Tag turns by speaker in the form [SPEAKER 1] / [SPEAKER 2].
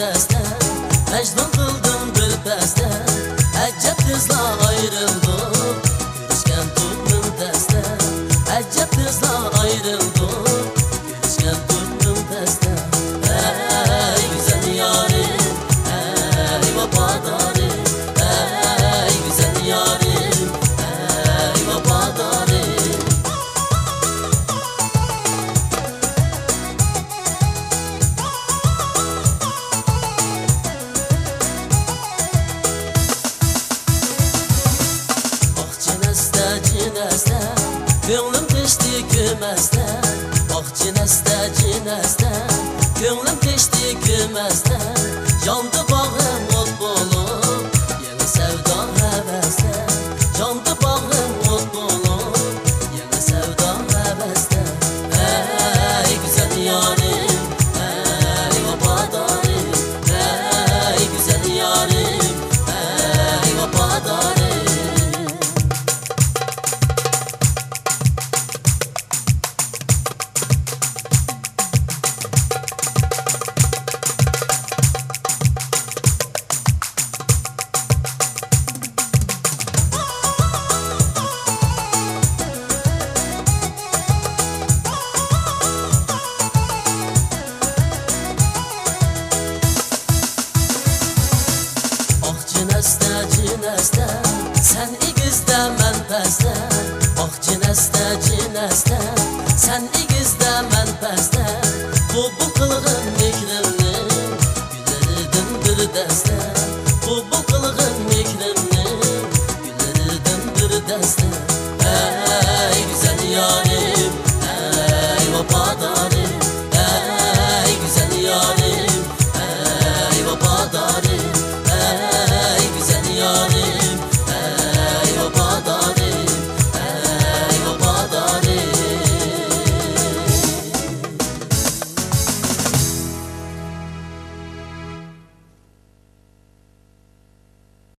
[SPEAKER 1] cineste Mecnun kıldım gülpeste Ecep kızla ayrıldık Görüşken tuttum deste Ecep kızla ayrıldık Görüşken tuttum deste Ey güzel yarim Ey vefadarim Ey güzel yarim Ey vefadarim Ko'nglim teshdi ko'masda Oh cineste cineste Ko'nglim teshdi ko'masda Yondi